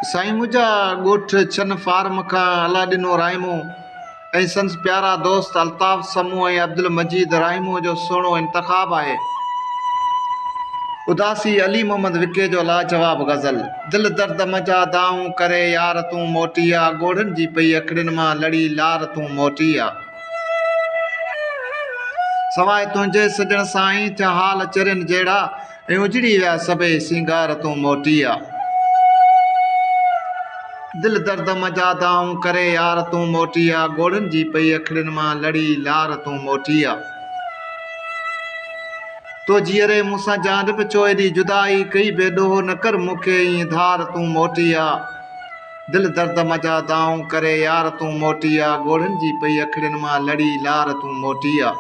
साईं मुंहिंजा ॻोठ छन फार्म खां अला ॾिनो राइमो ऐं संस प्यारा दोस्त अल्ताफ़ समूह ऐं अब्दुल मजीद राइमो जो सुहिणो इंतख़ाब आहे। उदासी अली मोहम्मद विके जो लाजवाब गज़ल। दिल दर्द मजा दाऊं करे यार तूं मोटी आ, ॻोढ़नि जी पई अखड़ियुनि मां लड़ी लार तूं मोटी आ। सवाइ तुंहिंजे सजण साईं थिया हाल चरियनि जहिड़ा ऐं उजड़ी विया सभई सिंगार तूं मोटी आ। दिल दर्द मजा दाऊं करे यार तूं मोटी आ, ॻोढ़नि जी पई अखड़ियुनि मां लड़ी लार तूं मोटी आ। तो जीअरे मूंसां जान पियो एॾी जुदाई कई बेॾोह न कर मूंखे ईअं धार तूं मोटी आ। दिल दर्द मजा दाऊं करे यार तूं मोटी आ, ॻोढ़नि जी पई अखड़ियुनि मां लड़ी लार तूं मोटी आ।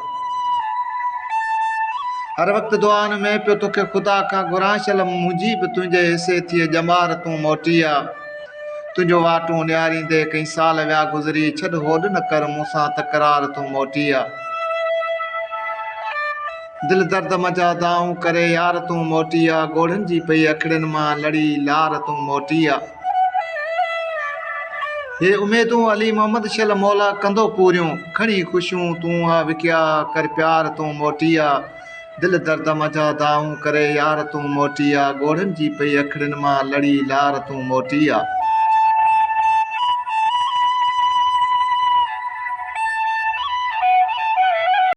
हर वक़्तु दुआनि में पियो तोखे ख़ुदा खां घुरां शल मुंहिंजी बि तुंहिंजे हिसे थिए जमार तूं मोटी आ। तुंहिंजो वाटूं ॾियारींदे कई साल विया गुज़री, छॾ होॾ न कर मूंसां तकरार तूं मोटी आ। दिल दर्द मजा दाऊं करे यार तूं मोटी आ, ॻोढ़नि जी पई अखड़ियुनि मां लड़ी लार तूं मोटी आ। हे उमेदूं अली मोहम्मद शल मौला कंदो पूरियूं, खणी ख़ुशियूं तूं आ विकिया कर प्यार तूं मोटी आ। दिल दर्द मजा दाऊं करे यार तूं मोटी आ, ॻोढ़नि जी पई अखड़ियुनि मां लड़ी लार तूं मोटी आ।